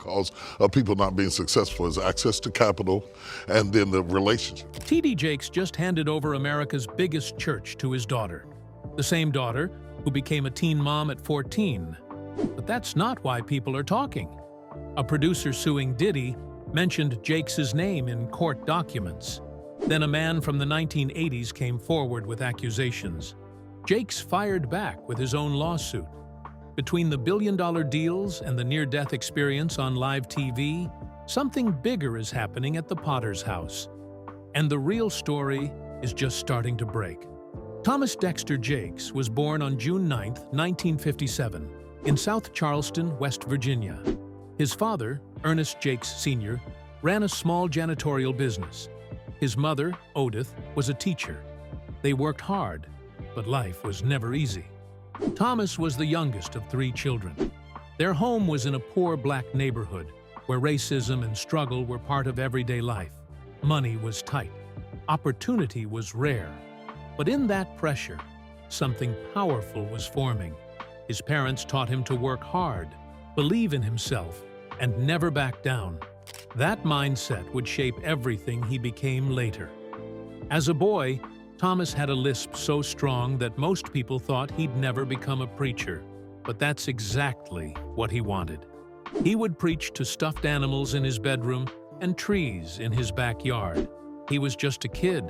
cause of people not being successful is access to capital and then the relationship. T.D. Jakes just handed over America's biggest church to his daughter. The same daughter who became a teen mom at 14. But that's not why people are talking. A producer suing Diddy mentioned Jakes' name in court documents. Then a man from the 1980s came forward with accusations. Jakes fired back with his own lawsuit. Between the billion-dollar deals and the near-death experience on live TV, something bigger is happening at the Potter's house. And the real story is just starting to break. Thomas Dexter Jakes was born on June 9, 1957, in South Charleston, West Virginia. His father, Ernest Jakes Sr., ran a small janitorial business. His mother, Odith, was a teacher. They worked hard, but life was never easy. Thomas was the youngest of 3 children. Their home was in a poor black neighborhood where racism and struggle were part of everyday life. Money was tight. Opportunity was rare. But in that pressure, something powerful was forming. His parents taught him to work hard, believe in himself, and never back down. That mindset would shape everything he became later. As a boy, Thomas had a lisp so strong that most people thought he'd never become a preacher. But that's exactly what he wanted. He would preach to stuffed animals in his bedroom and trees in his backyard. He was just a kid.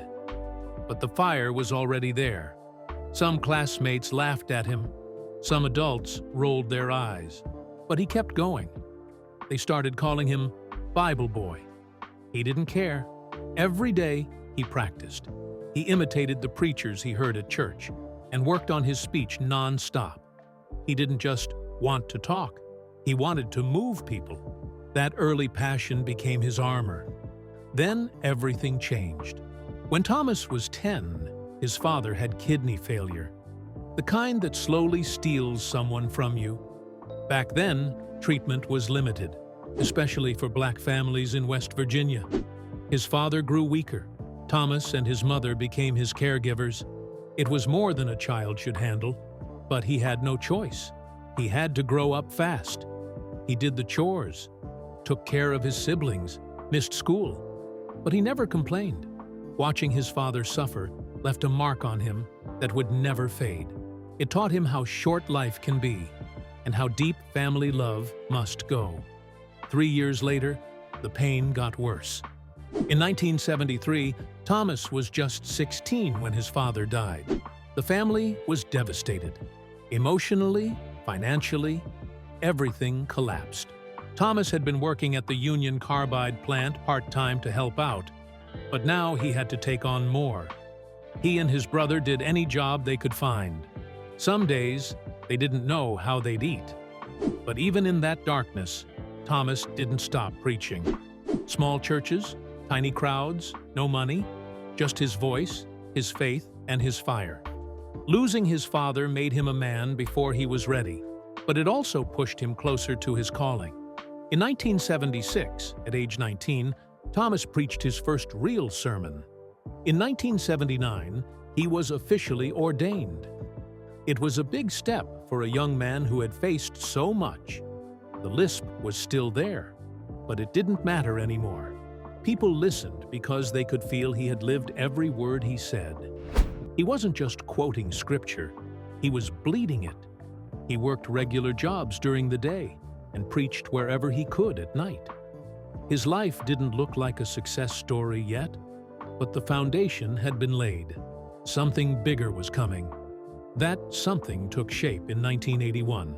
But the fire was already there. Some classmates laughed at him. Some adults rolled their eyes. But he kept going. They started calling him Bible Boy. He didn't care. Every day, he practiced. He imitated the preachers he heard at church and worked on his speech non-stop. He didn't just want to talk. He wanted to move people. That early passion became his armor. Then everything changed. When Thomas was 10, his father had kidney failure, the kind that slowly steals someone from you. Back then, treatment was limited, especially for black families in West Virginia. His father grew weaker. Thomas and his mother became his caregivers. It was more than a child should handle, but he had no choice. He had to grow up fast. He did the chores, took care of his siblings, missed school, but he never complained. Watching his father suffer left a mark on him that would never fade. It taught him how short life can be and how deep family love must go. 3 years later, the pain got worse. In 1973, Thomas was just 16 when his father died. The family was devastated. Emotionally, financially, everything collapsed. Thomas had been working at the Union Carbide plant part-time to help out, but now he had to take on more. He and his brother did any job they could find. Some days, they didn't know how they'd eat. But even in that darkness, Thomas didn't stop preaching. Small churches, tiny crowds, no money, just his voice, his faith, and his fire. Losing his father made him a man before he was ready, but it also pushed him closer to his calling. In 1976, at age 19, Thomas preached his first real sermon. In 1979, he was officially ordained. It was a big step for a young man who had faced so much. The lisp was still there, but it didn't matter anymore. People listened because they could feel he had lived every word he said. He wasn't just quoting scripture, he was bleeding it. He worked regular jobs during the day and preached wherever he could at night. His life didn't look like a success story yet, but the foundation had been laid. Something bigger was coming. That something took shape in 1981.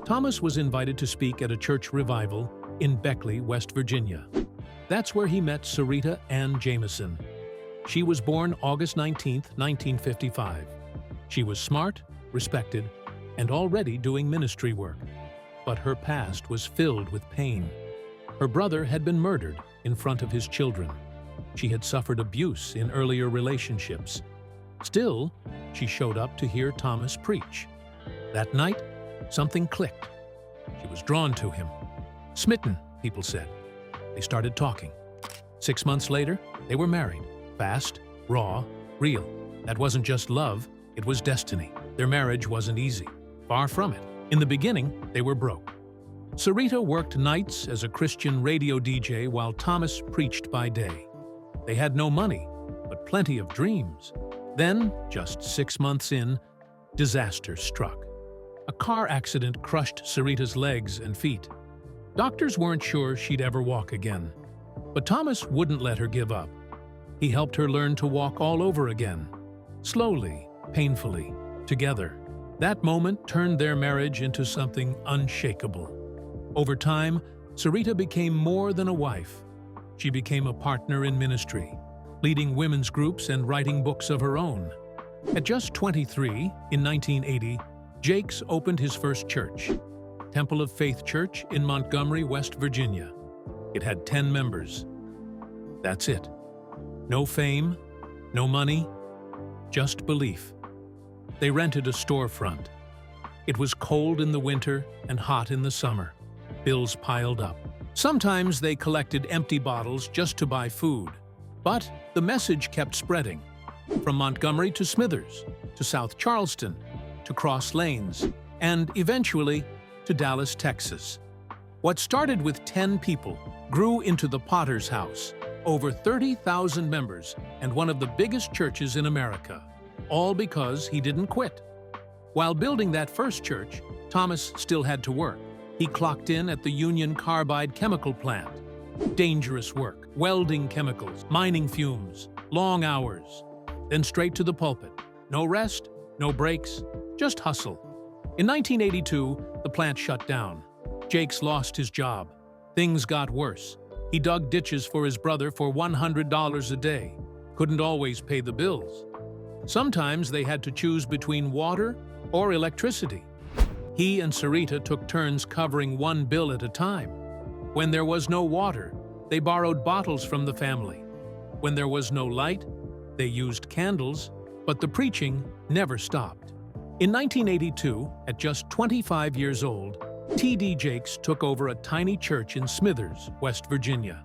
Thomas was invited to speak at a church revival in Beckley, West Virginia. That's where he met Sarita Ann Jameson. She was born August 19, 1955. She was smart, respected, and already doing ministry work. But her past was filled with pain. Her brother had been murdered in front of his children. She had suffered abuse in earlier relationships. Still, she showed up to hear Thomas preach. That night, something clicked. She was drawn to him. Smitten, people said. They started talking. 6 months later, they were married. Fast, raw, real. That wasn't just love, it was destiny. Their marriage wasn't easy. Far from it. In the beginning, they were broke. Sarita worked nights as a Christian radio DJ while Thomas preached by day. They had no money, but plenty of dreams. Then, just 6 months in, disaster struck. A car accident crushed Sarita's legs and feet. Doctors weren't sure she'd ever walk again. But Thomas wouldn't let her give up. He helped her learn to walk all over again. Slowly, painfully, together. That moment turned their marriage into something unshakable. Over time, Sarita became more than a wife. She became a partner in ministry, leading women's groups and writing books of her own. At just 23, in 1980, Jakes opened his first church, Temple of Faith Church in Montgomery, West Virginia. It had 10 members. That's it. No fame, no money, just belief. They rented a storefront. It was cold in the winter and hot in the summer. Bills piled up. Sometimes they collected empty bottles just to buy food. But the message kept spreading. From Montgomery to Smithers, to South Charleston, to Cross Lanes, and eventually to Dallas, Texas. What started with 10 people grew into the Potter's House, over 30,000 members, and one of the biggest churches in America, all because he didn't quit. While building that first church, Thomas still had to work. He clocked in at the Union Carbide chemical plant. Dangerous work, welding chemicals, mining fumes, long hours. Then straight to the pulpit. No rest, no breaks, just hustle. In 1982, the plant shut down. Jakes lost his job. Things got worse. He dug ditches for his brother for $100 a day. Couldn't always pay the bills. Sometimes they had to choose between water or electricity. He and Sarita took turns covering one bill at a time. When there was no water, they borrowed bottles from the family. When there was no light, they used candles, but the preaching never stopped. In 1982, at just 25 years old, T.D. Jakes took over a tiny church in Smithers, West Virginia.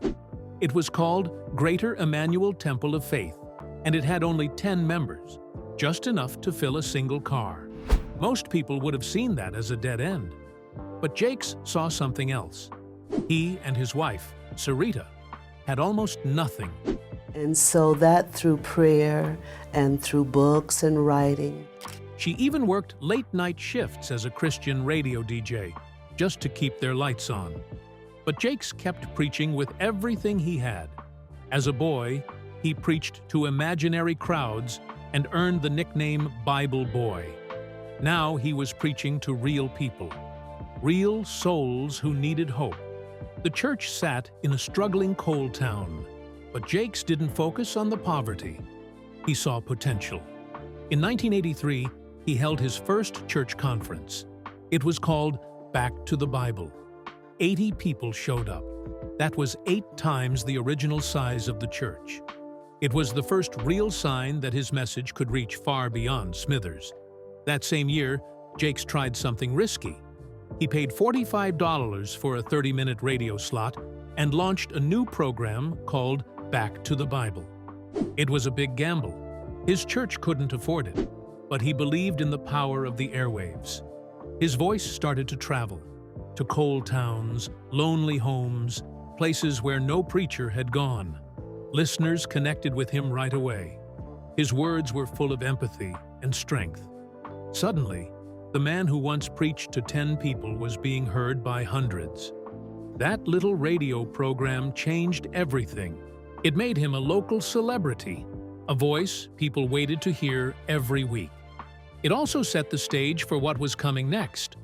It was called Greater Emmanuel Temple of Faith, and it had only 10 members, just enough to fill a single car. Most people would have seen that as a dead end. But Jakes saw something else. He and his wife, Sarita, had almost nothing. And so that through prayer and through books and writing. She even worked late-night shifts as a Christian radio DJ, just to keep their lights on. But Jakes kept preaching with everything he had. As a boy, he preached to imaginary crowds and earned the nickname Bible Boy. Now he was preaching to real people, real souls who needed hope. The church sat in a struggling coal town, but Jakes didn't focus on the poverty. He saw potential. In 1983, he held his first church conference. It was called Back to the Bible. 80 people showed up. That was 8 times the original size of the church. It was the first real sign that his message could reach far beyond Smithers. That same year, Jakes tried something risky. He paid $45 for a 30-minute radio slot and launched a new program called Back to the Bible. It was a big gamble. His church couldn't afford it, but he believed in the power of the airwaves. His voice started to travel to coal towns, lonely homes, places where no preacher had gone. Listeners connected with him right away. His words were full of empathy and strength. Suddenly, the man who once preached to 10 people was being heard by hundreds. That little radio program changed everything. It made him a local celebrity, a voice people waited to hear every week. It also set the stage for what was coming next.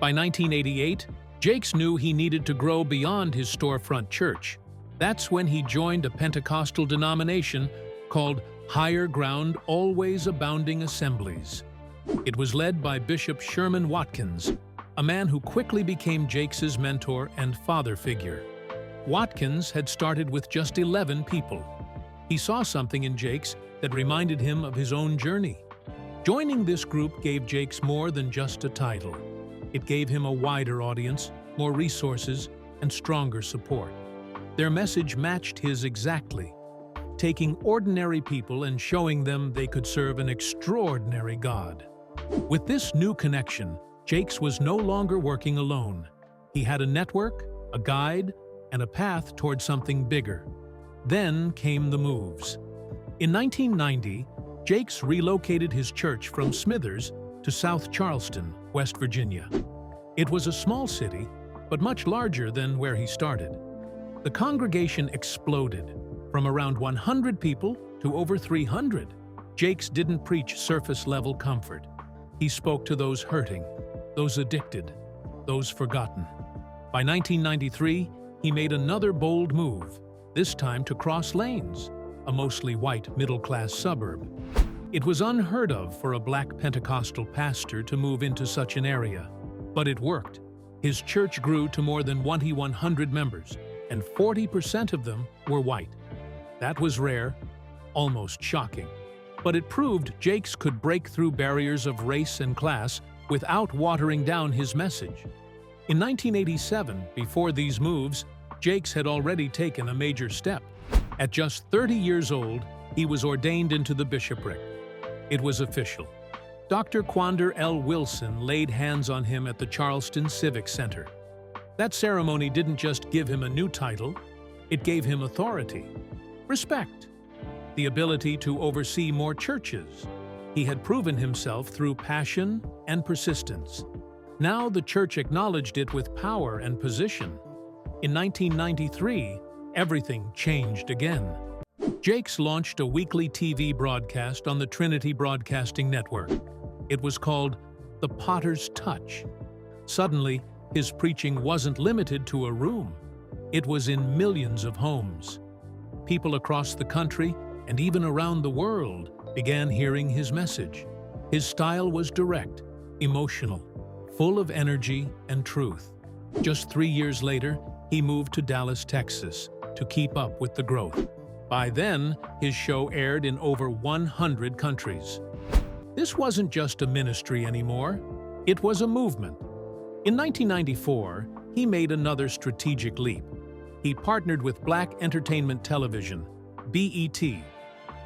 By 1988, Jakes knew he needed to grow beyond his storefront church. That's when he joined a Pentecostal denomination called Higher Ground Always Abounding Assemblies. It was led by Bishop Sherman Watkins, a man who quickly became Jakes's mentor and father figure. Watkins had started with just 11 people. He saw something in Jakes that reminded him of his own journey. Joining this group gave Jakes more than just a title. It gave him a wider audience, more resources, and stronger support. Their message matched his exactly, taking ordinary people and showing them they could serve an extraordinary God. With this new connection, Jakes was no longer working alone. He had a network, a guide, and a path toward something bigger. Then came the moves. In 1990, Jakes relocated his church from Smithers to South Charleston, West Virginia. It was a small city, but much larger than where he started. The congregation exploded, from around 100 people to over 300. Jakes didn't preach surface-level comfort. He spoke to those hurting, those addicted, those forgotten. By 1993, he made another bold move, this time to Cross Lanes, a mostly white middle-class suburb. It was unheard of for a black Pentecostal pastor to move into such an area, but it worked. His church grew to more than 2,100 members, and 40% of them were white. That was rare, almost shocking. But it proved Jakes could break through barriers of race and class without watering down his message. In 1987, before these moves, Jakes had already taken a major step. At just 30 years old, he was ordained into the bishopric. It was official. Dr. Quander L. Wilson laid hands on him at the Charleston Civic Center. That ceremony didn't just give him a new title, it gave him authority, respect, the ability to oversee more churches. He had proven himself through passion and persistence. Now the church acknowledged it with power and position. In 1993, everything changed again. Jakes launched a weekly TV broadcast on the Trinity Broadcasting Network. It was called The Potter's Touch. Suddenly, his preaching wasn't limited to a room. It was in millions of homes. People across the country and even around the world began hearing his message. His style was direct, emotional, full of energy and truth. Just 3 years later, he moved to Dallas, Texas, to keep up with the growth. By then, his show aired in over 100 countries. This wasn't just a ministry anymore, it was a movement. In 1994, he made another strategic leap. He partnered with Black Entertainment Television, BET.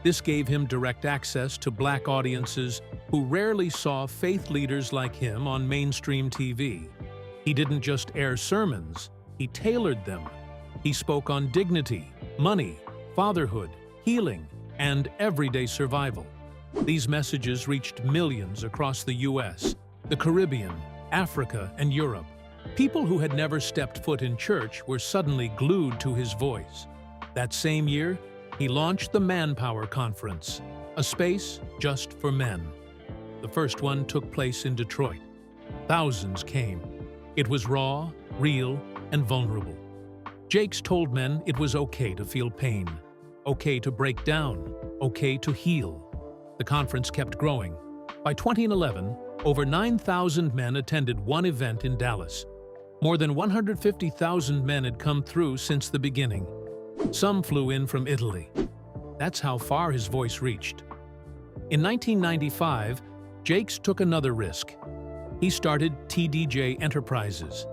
This gave him direct access to black audiences who rarely saw faith leaders like him on mainstream TV. He didn't just air sermons, he tailored them. He spoke on dignity, money, fatherhood, healing, and everyday survival. These messages reached millions across the US, the Caribbean, Africa, and Europe. People who had never stepped foot in church were suddenly glued to his voice. That same year, he launched the Manpower Conference, a space just for men. The first one took place in Detroit. Thousands came. It was raw, real, and vulnerable. Jakes told men it was okay to feel pain, okay to break down, okay to heal. The conference kept growing. By 2011, over 9,000 men attended one event in Dallas. More than 150,000 men had come through since the beginning. Some flew in from Italy. That's how far his voice reached. In 1995, Jakes took another risk. He started TDJ Enterprises.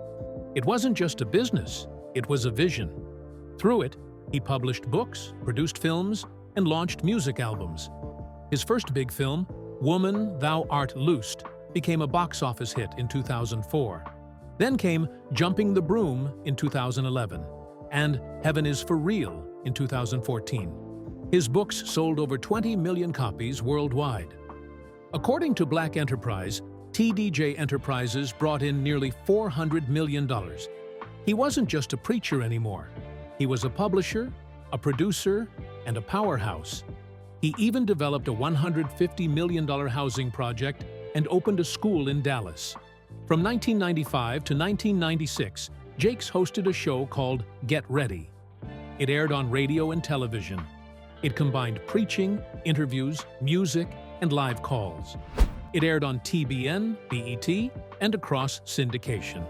It wasn't just a business, it was a vision. Through it, he published books, produced films, and launched music albums. His first big film, Woman, Thou Art Loosed, became a box office hit in 2004. Then came Jumping the Broom in 2011, and Heaven is for Real in 2014. His books sold over 20 million copies worldwide. According to Black Enterprise, TDJ Enterprises brought in nearly $400 million. He wasn't just a preacher anymore. He was a publisher, a producer, and a powerhouse. He even developed a $150 million housing project and opened a school in Dallas. From 1995 to 1996, Jakes hosted a show called Get Ready. It aired on radio and television. It combined preaching, interviews, music, and live calls. It aired on TBN, BET, and across syndication.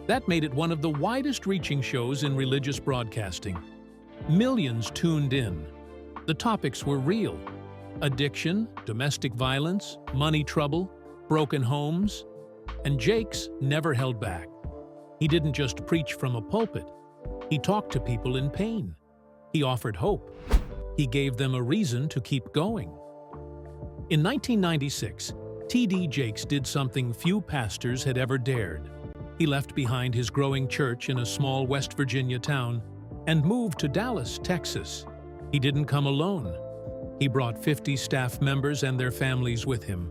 That made it one of the widest-reaching shows in religious broadcasting. Millions tuned in. The topics were real: addiction, domestic violence, money trouble, broken homes. And Jakes never held back. He didn't just preach from a pulpit. He talked to people in pain. He offered hope. He gave them a reason to keep going. In 1996, T.D. Jakes did something few pastors had ever dared. he left behind his growing church in a small West Virginia town and moved to Dallas, Texas. He didn't come alone. He brought 50 staff members and their families with him.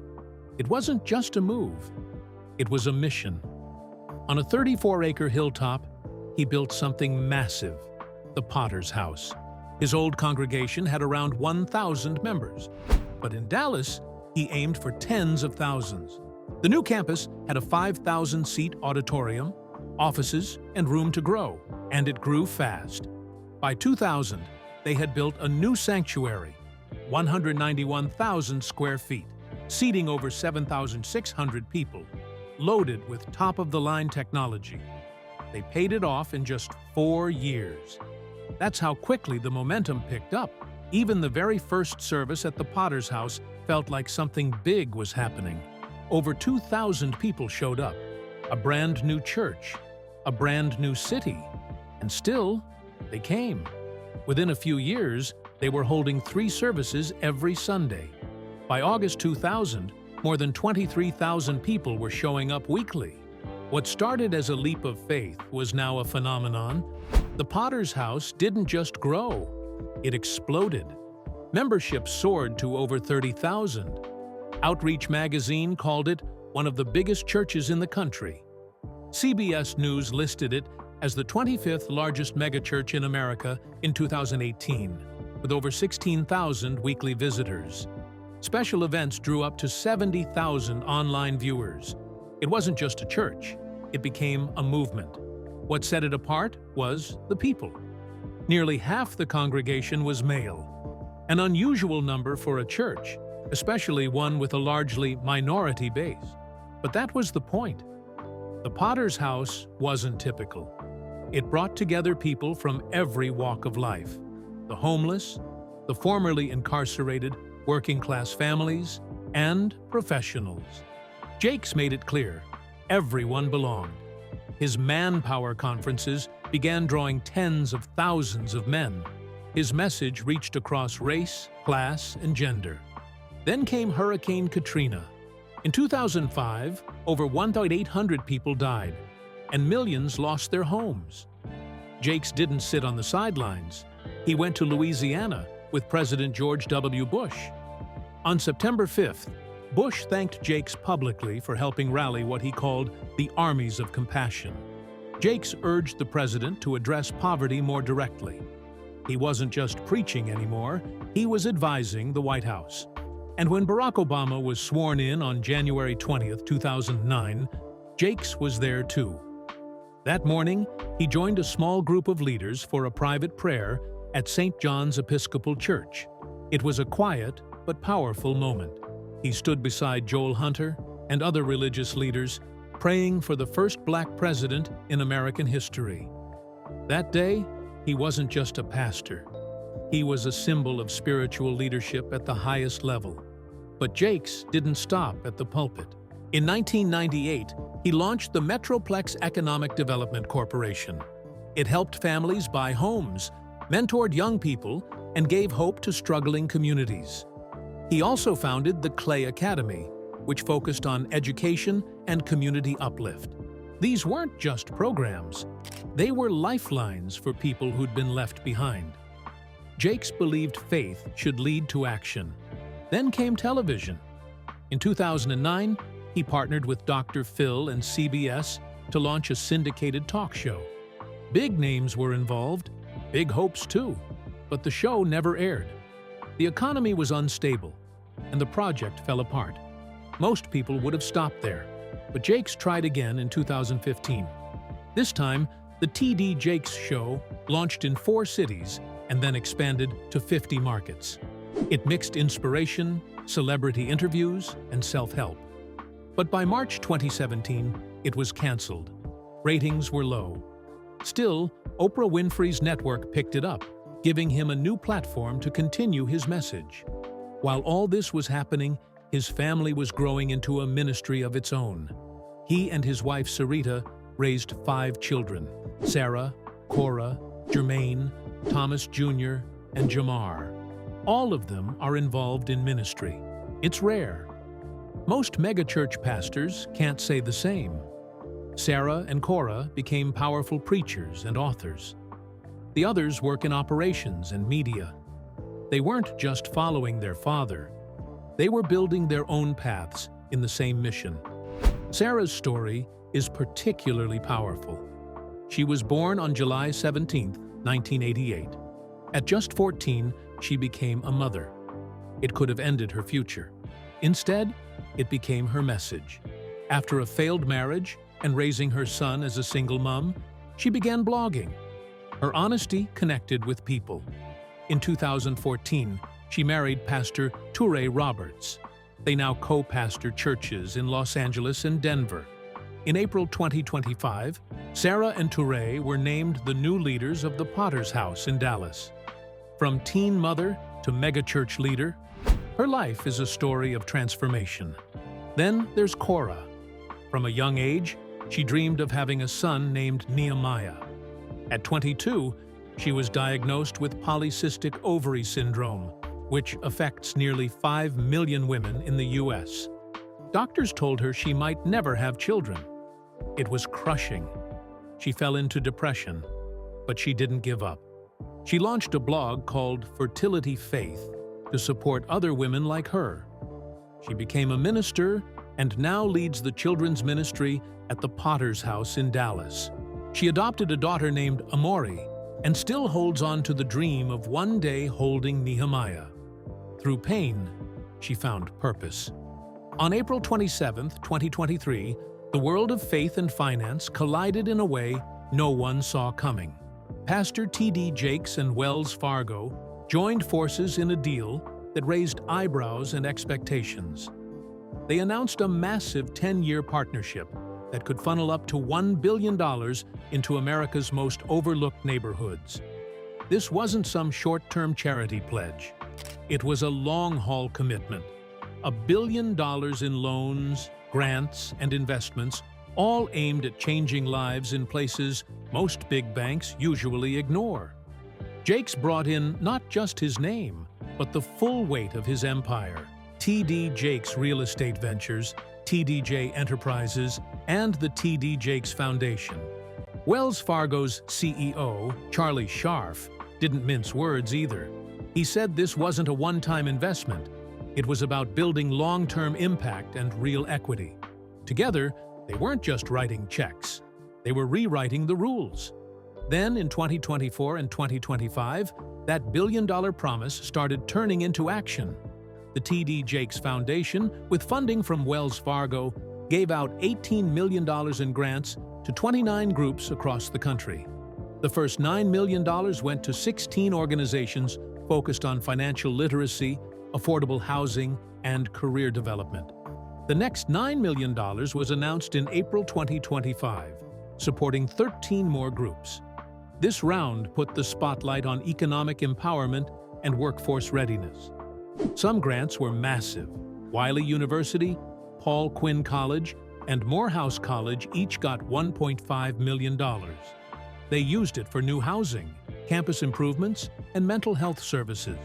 It wasn't just a move. It was a mission. On a 34-acre hilltop, he built something massive, the Potter's House. His old congregation had around 1,000 members, but in Dallas, he aimed for tens of thousands. The new campus had a 5,000-seat auditorium, offices, and room to grow, and it grew fast. By 2000, they had built a new sanctuary, 191,000 square feet, seating over 7,600 people, loaded with top-of-the-line technology. They paid it off in just 4 years. That's how quickly the momentum picked up. Even the very first service at the Potter's House felt like something big was happening. Over 2,000 people showed up. A brand new church, a brand new city. And still, they came. Within a few years, they were holding 3 services every Sunday. By August 2000, more than 23,000 people were showing up weekly. What started as a leap of faith was now a phenomenon. The Potter's House didn't just grow, it exploded. Membership soared to over 30,000. Outreach magazine called it one of the biggest churches in the country. CBS News listed it as the 25th largest megachurch in America in 2018, with over 16,000 weekly visitors. Special events drew up to 70,000 online viewers. It wasn't just a church, it became a movement. What set it apart was the people. Nearly half the congregation was male, an unusual number for a church, especially one with a largely minority base. But that was the point. The Potter's House wasn't typical. It brought together people from every walk of life: the homeless, the formerly incarcerated, working-class families, and professionals. Jakes made it clear, everyone belonged. His manpower conferences began drawing tens of thousands of men. His message reached across race, class, and gender. Then came Hurricane Katrina. In 2005, over 1,800 people died, and millions lost their homes. Jakes didn't sit on the sidelines. He went to Louisiana with President George W. Bush. On September 5th, Bush thanked Jakes publicly for helping rally what he called the armies of compassion. Jakes urged the president to address poverty more directly. He wasn't just preaching anymore, he was advising the White House. And when Barack Obama was sworn in on January 20th, 2009, Jakes was there too. That morning, he joined a small group of leaders for a private prayer at St. John's Episcopal Church. It was a quiet but powerful moment. He stood beside Joel Hunter and other religious leaders, praying for the first black president in American history. That day, he wasn't just a pastor. He was a symbol of spiritual leadership at the highest level. But Jakes didn't stop at the pulpit. In 1998, he launched the Metroplex Economic Development Corporation. It helped families buy homes, mentored young people, and gave hope to struggling communities. He also founded the Clay Academy, which focused on education and community uplift. These weren't just programs. They were lifelines for people who'd been left behind. Jakes believed faith should lead to action. Then came television. In 2009, he partnered with Dr. Phil and CBS to launch a syndicated talk show. Big names were involved, big hopes too, but the show never aired. The economy was unstable, and the project fell apart. Most people would have stopped there, but Jakes tried again in 2015. This time, the T.D. Jakes Show launched in 4 cities and then expanded to 50 markets. It mixed inspiration, celebrity interviews, and self-help. But by March 2017, it was canceled. Ratings were low. Still, Oprah Winfrey's network picked it up, giving him a new platform to continue his message. While all this was happening, his family was growing into a ministry of its own. He and his wife Sarita raised 5 children: Sarah, Cora, Jermaine, Thomas Jr., and Jamar. All of them are involved in ministry. It's rare. Most megachurch pastors can't say the same. Sarah and Cora became powerful preachers and authors. The others work in operations and media. They weren't just following their father. They were building their own paths in the same mission. Sarah's story is particularly powerful. She was born on July 17, 1988. At just 14, she became a mother. It could have ended her future. Instead, it became her message. After a failed marriage and raising her son as a single mom, she began blogging. Her honesty connected with people. In 2014, she married Pastor Toure Roberts. They now co-pastor churches in Los Angeles and Denver. In April 2025, Sarah and Toure were named the new leaders of the Potter's House in Dallas. From teen mother to megachurch leader, her life is a story of transformation. Then there's Cora. From a young age, she dreamed of having a son named Nehemiah. At 22, she was diagnosed with polycystic ovary syndrome, which affects nearly 5 million women in the U.S. Doctors told her she might never have children. It was crushing. She fell into depression, but she didn't give up. She launched a blog called Fertility Faith to support other women like her. She became a minister and now leads the children's ministry at the Potter's House in Dallas. She adopted a daughter named Amori and still holds on to the dream of one day holding Nehemiah. Through pain, she found purpose. On April 27, 2023, the world of faith and finance collided in a way no one saw coming. Pastor T.D. Jakes and Wells Fargo joined forces in a deal that raised eyebrows and expectations. They announced a massive 10-year partnership that could funnel up to $1 billion into America's most overlooked neighborhoods. This wasn't some short-term charity pledge. It was a long-haul commitment. $1 billion in loans, grants, and investments, all aimed at changing lives in places most big banks usually ignore. Jakes brought in not just his name, but the full weight of his empire. T.D. Jakes Real Estate Ventures, TDJ Enterprises, and the T.D. Jakes Foundation. Wells Fargo's CEO, Charlie Scharf, didn't mince words either. He said this wasn't a one-time investment. It was about building long-term impact and real equity. Together, they weren't just writing checks. They were rewriting the rules. Then, in 2024 and 2025, that billion-dollar promise started turning into action. The T.D. Jakes Foundation, with funding from Wells Fargo, gave out $18 million in grants to 29 groups across the country. The first $9 million went to 16 organizations focused on financial literacy, affordable housing, and career development. The next $9 million was announced in April 2025, supporting 13 more groups. This round put the spotlight on economic empowerment and workforce readiness. Some grants were massive. Wiley University, Paul Quinn College, and Morehouse College each got $1.5 million. They used it for new housing, campus improvements, and mental health services.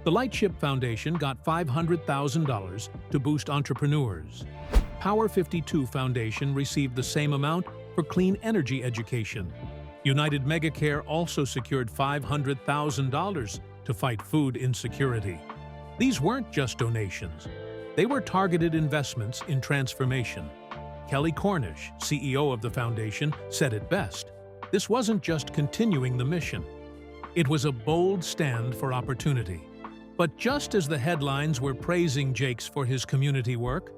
The Lightship Foundation got $500,000 to boost entrepreneurs. Power 52 Foundation received the same amount for clean energy education. United Megacare also secured $500,000 to fight food insecurity. These weren't just donations. They were targeted investments in transformation. Kelly Cornish, CEO of the foundation, said it best. This wasn't just continuing the mission. It was a bold stand for opportunity. But just as the headlines were praising Jakes for his community work,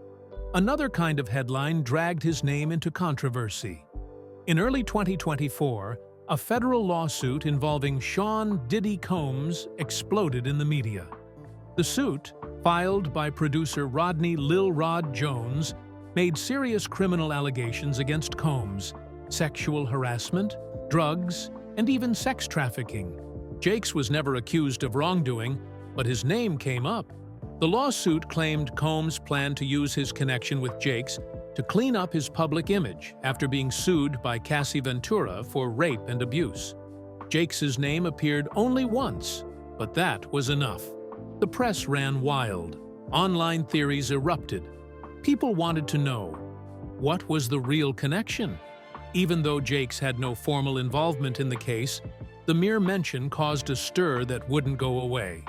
another kind of headline dragged his name into controversy. In early 2024, a federal lawsuit involving Sean "Diddy" Combs exploded in the media. The suit, filed by producer Rodney "Lil Rod" Jones, made serious criminal allegations against Combs: sexual harassment, drugs, and even sex trafficking. Jakes was never accused of wrongdoing, but his name came up. The lawsuit claimed Combs planned to use his connection with Jakes to clean up his public image after being sued by Cassie Ventura for rape and abuse. Jakes' name appeared only once, but that was enough. The press ran wild. Online theories erupted. People wanted to know, What was the real connection? Even though Jakes had no formal involvement in the case, the mere mention caused a stir that wouldn't go away.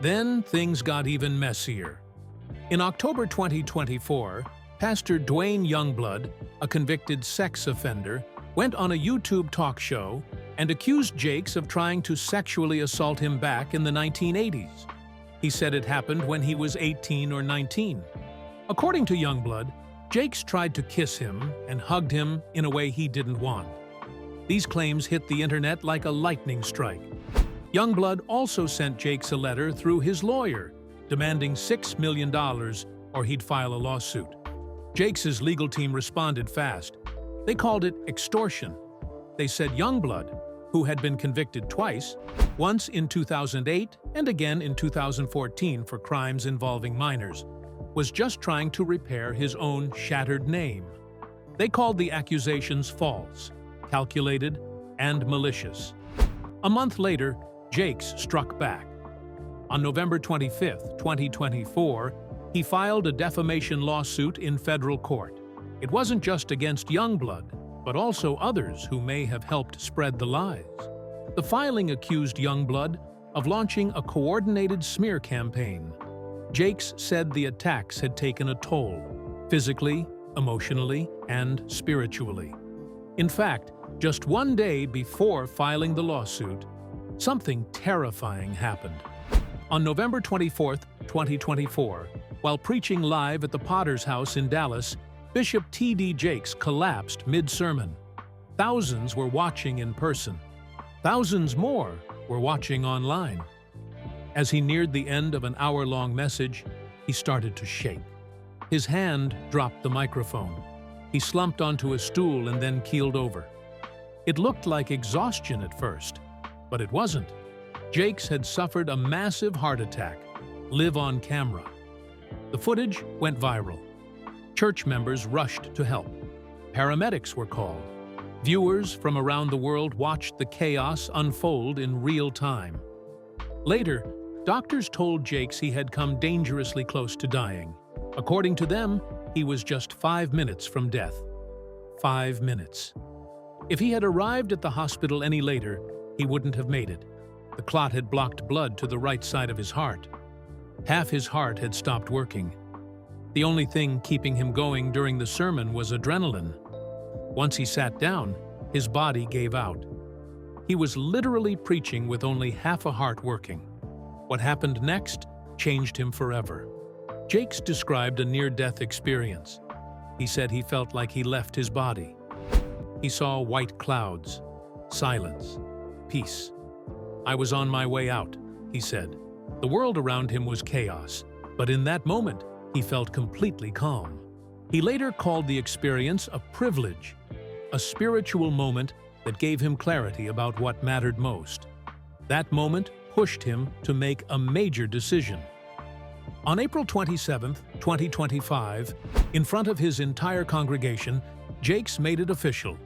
Then things got even messier. In October 2024, Pastor Dwayne Youngblood, a convicted sex offender, went on a YouTube talk show and accused Jakes of trying to sexually assault him back in the 1980s. He said it happened when he was 18 or 19. According to Youngblood, Jakes tried to kiss him and hugged him in a way he didn't want. These claims hit the internet like a lightning strike. Youngblood also sent Jakes a letter through his lawyer, demanding $6 million or he'd file a lawsuit. Jakes' legal team responded fast. They called it extortion. They said Youngblood, who had been convicted twice, once in 2008 and again in 2014 for crimes involving minors, was just trying to repair his own shattered name. They called the accusations false, calculated, and malicious. A month later, Jakes struck back. On November 25, 2024, he filed a defamation lawsuit in federal court. It wasn't just against Youngblood, but also others who may have helped spread the lies. The filing accused Youngblood of launching a coordinated smear campaign. Jakes said the attacks had taken a toll, physically, emotionally, and spiritually. In fact, just one day before filing the lawsuit, something terrifying happened. On November 24, 2024, while preaching live at the Potter's House in Dallas, Bishop T.D. Jakes collapsed mid-sermon. Thousands were watching in person. Thousands more were watching online. As he neared the end of an hour-long message, he started to shake. His hand dropped the microphone. He slumped onto a stool and then keeled over. It looked like exhaustion at first, but it wasn't. Jakes had suffered a massive heart attack, live on camera. The footage went viral. Church members rushed to help. Paramedics were called. Viewers from around the world watched the chaos unfold in real time. Later, doctors told Jakes he had come dangerously close to dying. According to them, he was just 5 minutes from death. 5 minutes. If he had arrived at the hospital any later, he wouldn't have made it. The clot had blocked blood to the right side of his heart. Half his heart had stopped working. The only thing keeping him going during the sermon was adrenaline. Once he sat down, his body gave out. He was literally preaching with only half a heart working. What happened next changed him forever. Jakes described a near-death experience. He said he felt like he left his body. He saw white clouds, silence, peace. I was on my way out, he said. The world around him was chaos, but in that moment, he felt completely calm. He later called the experience a privilege, a spiritual moment that gave him clarity about what mattered most. That moment pushed him to make a major decision. On April 27, 2025, in front of his entire congregation, Jakes made it official.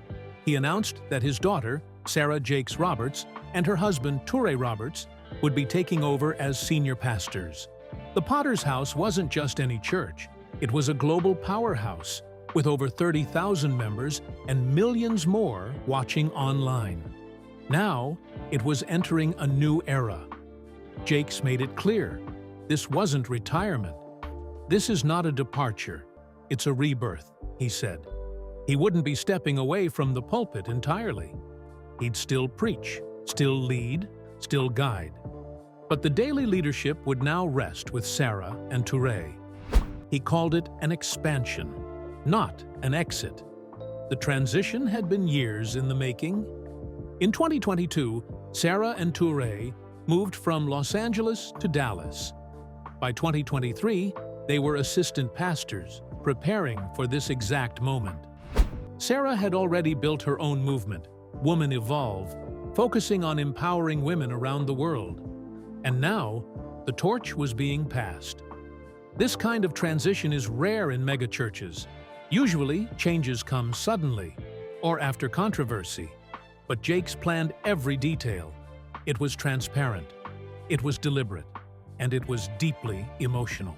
He announced that his daughter, Sarah Jakes Roberts, and her husband, Toure Roberts, would be taking over as senior pastors. The Potter's House wasn't just any church. It was a global powerhouse, with over 30,000 members and millions more watching online. Now, it was entering a new era. Jakes made it clear, this wasn't retirement. This is not a departure, it's a rebirth, he said. He wouldn't be stepping away from the pulpit entirely. He'd still preach, still lead, still guide. But the daily leadership would now rest with Sarah and Toure. He called it an expansion, not an exit. The transition had been years in the making. In 2022, Sarah and Toure moved from Los Angeles to Dallas. By 2023, they were assistant pastors, preparing for this exact moment. Sarah had already built her own movement, Women Evolve, focusing on empowering women around the world. And now, the torch was being passed. This kind of transition is rare in megachurches. Usually, changes come suddenly, or after controversy. But Jakes planned every detail. It was transparent, it was deliberate, and it was deeply emotional.